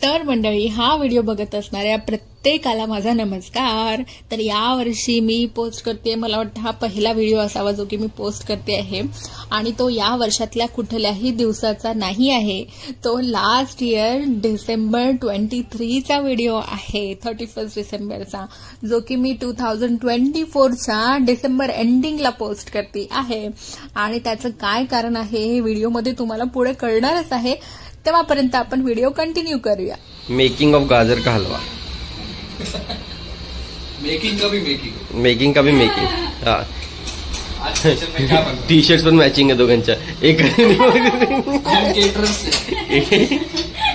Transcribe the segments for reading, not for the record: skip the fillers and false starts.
तर मंडळी, हा व्हिडिओ बघत असणाऱ्या प्रत्येकाला माझा नमस्कार. तर यावर्षी मी पोस्ट करते, मला वाटतं हा पहिला व्हिडिओ असावा जो की मी पोस्ट करते आहे आणि तो या वर्षातल्या कुठल्याही दिवसाचा नाही आहे. तो लास्ट इयर डिसेंबर 23चा व्हिडिओ आहे, 31 डिसेंबरचा, जो की मी 2024च्या डिसेंबर एंडिंगला पोस्ट करते आहे. आणि त्याचं काय कारण आहे हे व्हिडिओमध्ये तुम्हाला पुढे कळणारच आहे. तेव्हापर्यंत आपण व्हिडिओ कंटिन्यू करूया. मेकिंग ऑफ गाजर का हलवा. मेकिंग का भी मेकिंग. हाँ, टी शर्ट्स पण मॅचिंग आहे दोघांच्या. एक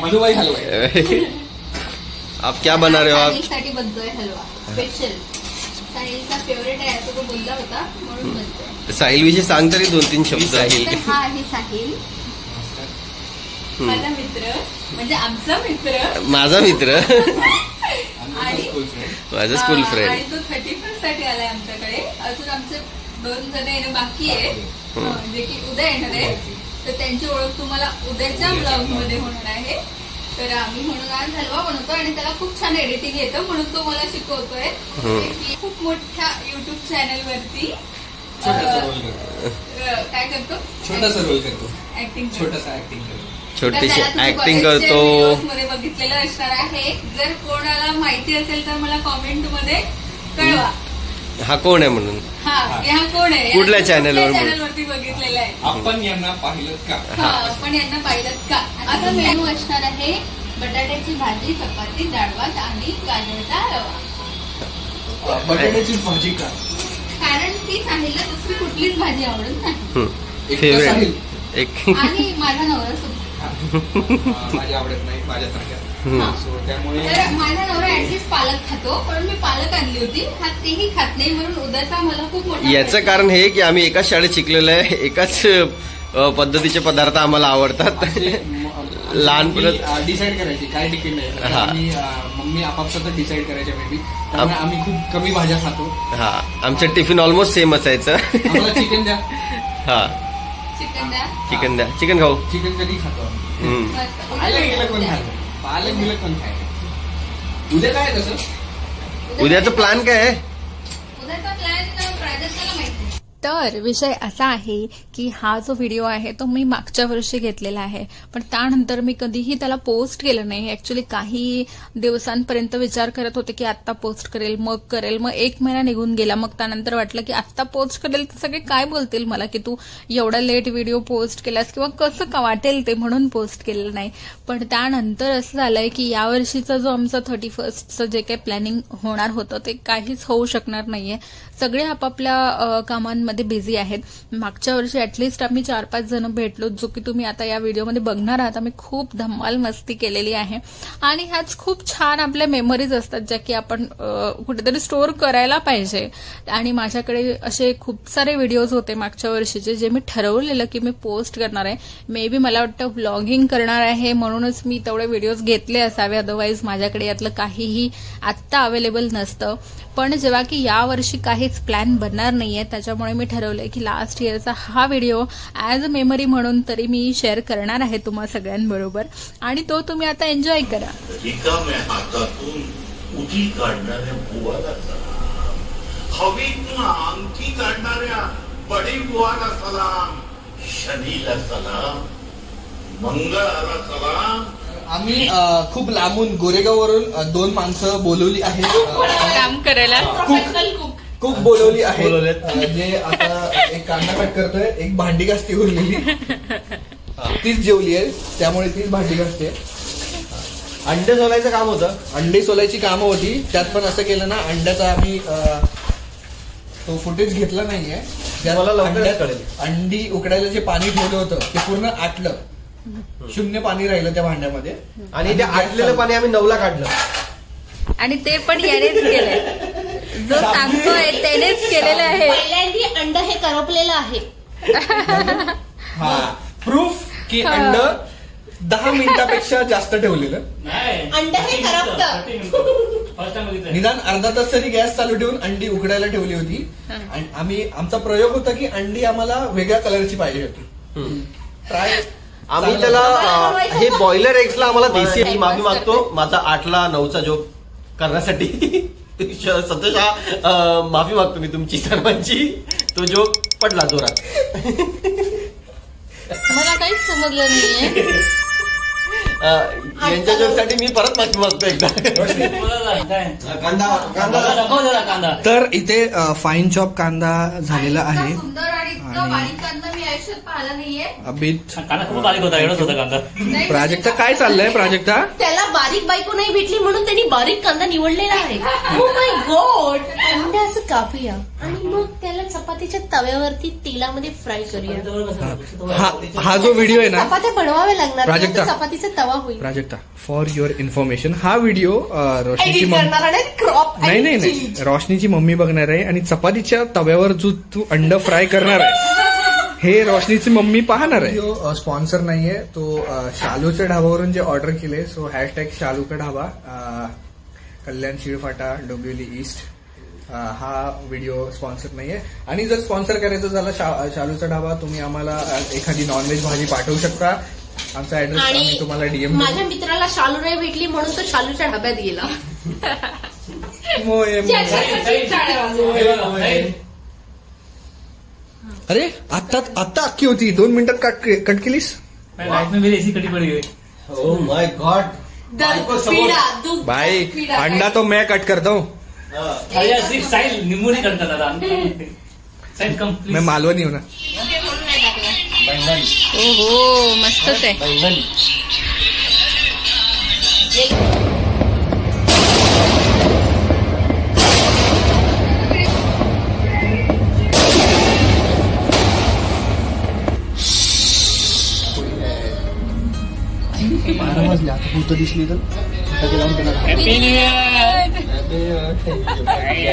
मधुबाई हलवा. आप क्या बना रहे हो आप? साठी बनतोय हलवा स्पेशल. साहिलचा फेवरेट आहे असं तो बोलला होता म्हणून बनतोय. साहिल विषयी सांग तरी 2-3 शब्द. हा आहे साहिल, माझा मित्र, म्हणजे आमचा मित्र, माझा मित्र, माझा स्कूल फ्रेंड. आणि तो 31 साठी आलाय आमच्याकडे. अजून आमचे 2 जण येणं बाकी आहे, जे की उद्या येणार आहे. तर त्यांची ओळख तुम्हाला उद्याच्या ब्लॉग मध्ये होणार आहे. तर आम्ही म्हणून आज हलवा बनवतो आणि त्याला खूप छान एडिटिंग येतं म्हणून तो मला शिकवतोय. खूप मोठ्या युट्यूब चॅनल वरती काय करतो, छोटासा रोल करतो, ऍक्टिंग, छोटासा ऍक्टिंग करतो, छोटीशी ऍक्टिंग करतो. मध्ये बघितलेलं असणार आहे. जर कोणाला माहिती असेल तर मला कॉमेंट मध्ये कळवा हा कोण आहे म्हणून. हा कोण आहे, कुठल्या चॅनलवर वरती बघितलेलं आहे. आपण यांना पाहिलं का. आपण यांना पाहिलं का. आता मेनू असणार आहे बटाट्याची भाजी, चपाती, डाळ भात आणि गाजरचा रवा. बटाट्याची भाजी का, कारण ती सांगितलं दुसरी कुठलीच भाजी आवडत नाही. फेवरेट एक. आणि माझा नवरा सुद्धा माझी आवडत नाही माझ्यासारख्या. त्यामुळे माझा नवरा ऍटलीस्ट पालक खातो, पण मी पालक आणली होती, हा तेही खात नाही, म्हणून उद्याचा मला खूप मोठा. याचं कारण हे की आम्ही एकाच शाळेत शिकलेलो आहे, एकाच पद्धतीचे पदार्थ आम्हाला आवडतात. लहानपणात डिसाईड करायची काय टिफिन आहे, मम्मी आपापसात डिसाईड करायच्या मे बी. त्यामुळे आम्ही खूप कमी भाज्या खातो. हा, आमचं टिफिन ऑलमोस्ट सेम असायचं. आम्हाला चिकन द्या. हा, चिकन द्या, चिकन खाऊ. चिकन कधी खातो पालक बिलक पण खायचं. उद्या काय आहे तसं, उद्याचा प्लॅन काय आहे. उद्याचा प्लॅन प्राजक्ताला माहिती. तर विषय असा आहे की हा जो व्हिडिओ आहे तो मी मागच्या वर्षी घेतलेला आहे, पण त्यानंतर मी कधीही त्याला पोस्ट केलं नाही. ऍक्च्युली काही दिवसांपर्यंत विचार करत होते की आत्ता पोस्ट करेल, मग 1 महिना निघून गेला. मग त्यानंतर वाटलं की आत्ता पोस्ट करेल तर सगळे काय बोलतील मला की तू एवढा लेट व्हिडिओ पोस्ट केलास किंवा कसं का वाटेल ते, म्हणून पोस्ट केलेलं नाही. पण त्यानंतर असं झालंय की यावर्षीचा जो आमचा 31चं जे काही प्लॅनिंग होणार होतं ते काहीच होऊ शकणार नाहीये. सगळे आपापल्या कामांमध्ये बिझी आहेत. मागच्या वर्षी ऍटलिस्ट आम्ही 4-5 जण भेटलो, जो की तुम्ही आता या व्हिडिओमध्ये बघणार आहात. आम्ही खूप धमाल मस्ती केलेली आहे आणि ह्याच खूप छान आपल्या मेमरीज असतात ज्या की आपण कुठेतरी स्टोअर करायला पाहिजे. आणि माझ्याकडे असे खूप सारे व्हिडिओज होते मागच्या वर्षीचे जे मी ठरवलेलं की मी पोस्ट करणार आहे. मे बी मला वाटतं व्लॉगिंग करणार आहे म्हणूनच मी तेवढे व्हिडिओज घेतले असावे, अदरवाईज माझ्याकडे यातलं काहीही आत्ता अवेलेबल नसतं. पण जेव्हा की यावर्षी काहीच प्लॅन बनणार नाहीये, त्याच्यामुळे मी ठरवलंय की लास्ट इयरचा हा व्हिडिओ ऍज अ मेमरी म्हणून तरी मी शेअर करणार आहे तुम्हा सगळ्यांबरोबर आणि तो तुम्ही आता एन्जॉय करा. रिकाम्या हातातून उठी काढणाऱ्या बुवाला सलाम, हवेतून अंगठी काढणाऱ्या बडी बुवाला सलाम, शनीला सलाम, मंगळाला सलाम. आम्ही खूप लांबून गोरेगाववरून 2 माणसं बोलवली आहेत काम करायला. खूप बोलवली आहे, जे आता एक कांदा कट करतोय, एक भांडी घासती उरलेली, तीच जेवली आहे त्यामुळे तीच भांडी घासते. अंडे सोलायचं काम होतं, अंडी सोलायची कामं होती. त्यात पण असं केलं ना, अंड्याचा आम्ही तो फुटेज घेतला नाहीये. मला लवकरच कळेल. अंडी उकडायला जे पाणी ठेवलं होतं ते पूर्ण आटलं, 0 पाणी राहिलं त्या भांड्यामध्ये आणि ते आटलेलं पाणी आम्ही 9ला काढलं. आणि ते पण यानेच केलंय, जो सांगतोय त्यानेच केलेलं आहे. पहिल्यांदा अंड हे करपलेलं आहे. हा, प्रूफ की अंड 10 मिनिटापेक्षा जास्त ठेवलेलं अंड हे करपतं. निदान अर्धा तास तरी गॅस चालू ठेवून अंडी उकडायला ठेवली होती. आणि आमचा प्रयोग होता की अंडी आम्हाला वेगळ्या कलरची पाहिजे होती. ट्राय आम्ही त्याला हे बॉयलर एग्सला आम्हाला देशी माफी मागतो. माझा 8ला 9चा जोक करण्यासाठी संतोष माफी मागतो मी तुमची सर्वांची. तो जोक पडला जोरात. मला काहीच समजलं नाहीये. यांच्या जोकसाठी मी परत माफी मागतो एकदा. कांदा तर इथे फाईन चॉप कांदा झालेला आहे. सुंदर आणि इतकं बारीक कांदा मी आयुष्यात पाहिला नाहीये. अभित कांदा खूप बारीक होता, एवढाच होता कांदा. प्राजक्ता काय चाललंय? प्राजक्ता त्याला बारीक बायको नाही भेटली म्हणून त्यांनी बारीक कांदा निवडलेला आहे. Oh my God. अंडा असं कापूया आणि मग त्याला चपातीच्या तव्यावरती तेलामध्ये फ्राय करूया. हा जो व्हिडिओ आहे ना, चपात्या बनवाव्या लागणार, प्राजक्ता. चपातीचा तवा होईल. प्राजक्ता फॉर युअर इन्फॉर्मेशन, हा व्हिडिओ रोशनीची एडिट करणार आणि क्रॉप नाही रोशनीची मम्मी बघणार आहे आणि चपातीच्या तव्यावर जो तू अंड फ्राय करणार आहे हे रोशनीची मम्मी पाहणार आहे. स्पॉन्सर नाहीये तो. शालूच्या ढाबावरून जे ऑर्डर केले, सो हॅशटॅग शालू का ढाबा, कल्याण शिळफाटा, डोंबिवली ईस्ट. हा व्हिडिओ स्पॉन्सर नाहीये. आणि जर स्पॉन्सर करायचं झालं शालूचा ढाबा, तुम्ही आम्हाला एखादी नॉनव्हेज भाजी पाठवू शकता. आमचा ऍड्रेस आम्ही तुम्हाला डीएम. माझ्या मित्राला शालू नाही भेटली म्हणून तो शालूच्या ढाब्यात गेला. अरे आत्ता अख्खी होती, 2 मिनिटात कट केलीस. मेरी ऐसी कटी पड़ी गई. Oh my God. भाई अंडा तो मैं कट करता हूँ. स्टाइल नींबू नहीं कट करता था. Side complete. मैं मालवणी हूं ना. ओहो मस्तच आहे. दिसली तर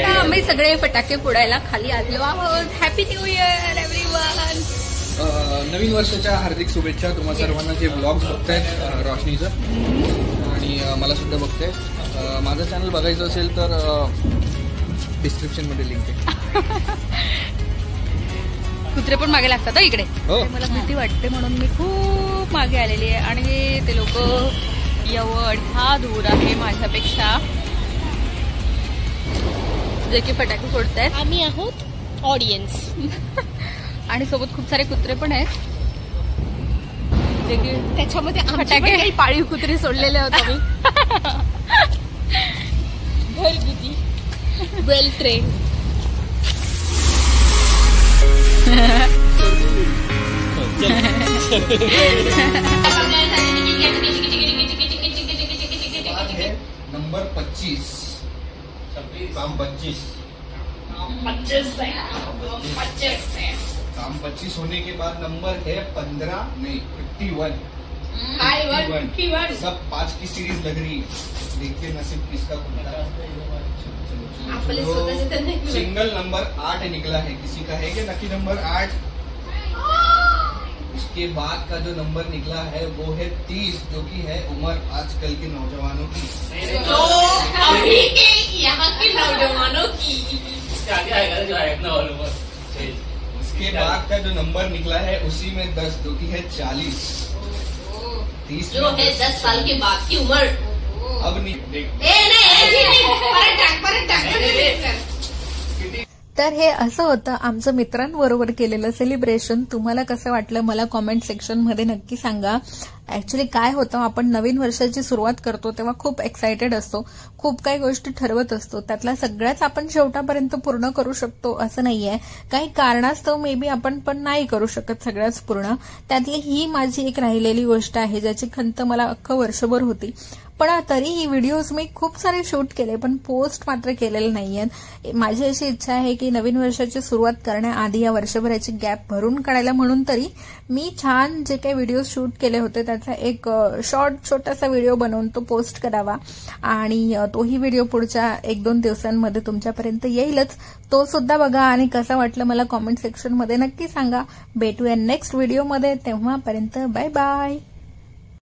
आम्ही सगळे फटाके फोडायला खाली आलो आहोत. Happy new year everyone. नवीन वर्षाच्या हार्दिक शुभेच्छा तुम्हा सर्वांना जे ब्लॉग्स बघतायत रोशनीचं आणि मला सुद्धा बघतायत. माझं चॅनल बघायचं असेल तर डिस्क्रिप्शन मध्ये लिंक आहे. कुत्रे पण मागे लागतात इकडे. हो. मला भीती वाटते म्हणून मी खूप मागे आलेली आहे आणि ते लोक एवढा दूर आहे माझ्यापेक्षा जे की फटाके फोडतायत. आम्ही आहोत ऑडियन्स आणि सोबत खूप सारे कुत्रे पण आहेत जे की त्याच्यामध्ये फटाके काही पाळीव कुत्रे सोडलेले होते आम्ही. घरगुती वेल ट्रेन. नंबर 25. काम 25. काम 25 होने के बाद नंबर है 15 नहीं 51. सब 5 की सीरीज लग रही. देखते नसीब किसका खुलता है. सिंगल नंबर 8 निकला है. किसी का है कि लकी नंबर 8. उसके बाद का जो नंबर निकला है वो है 30, जो कि है उम्र आजकल के नौजवानों की. तो अभी के यहाँ के नौजवानों की. उसके बाद का जो नंबर निकला है उसी में 10, जो कि है 40. 30 जो है 10 साल के बाद की उम्र. अब नहीं. तर हे असं होतं आमचं मित्रांबरोबर केलेलं सेलिब्रेशन. तुम्हाला कसं वाटलं मला कॉमेंट सेक्शन मध्ये नक्की सांगा. ऍक्च्युली काय होतं, आपण नवीन वर्षाची सुरुवात करतो तेव्हा खूप एक्सायटेड असतो, खूप काही गोष्टी ठरवत असतो, त्यातल्या सगळ्याच आपण शेवटापर्यंत पूर्ण करू शकतो असं नाहीये. काही कारणास्तव मे बी आपण पण नाही करू शकत सगळ्याच पूर्ण. त्यातली ही माझी एक राहिलेली गोष्ट आहे ज्याची खंत मला अख्खं वर्षभर होती. पण तरी ही व्हिडिओज मी खूप सारे शूट केले पण पोस्ट मात्र केलेले नाहीयेत. माझी अशी इच्छा आहे की नवीन वर्षाची सुरुवात करण्याआधी या वर्षभराची गॅप भरून काढायला म्हणून तरी मी छान जे काही व्हिडिओ शूट केले होते त्याचा एक छोटासा व्हिडिओ बनवून तो पोस्ट करावा आणि तोही व्हिडिओ पुढच्या 1-2 दिवसांमध्ये तुमच्यापर्यंत येईलच. तो सुद्धा बघा आणि कसा वाटलं मला कॉमेंट सेक्शन मध्ये नक्की सांगा. भेटूया नेक्स्ट व्हिडिओमध्ये. तेव्हापर्यंत बाय बाय.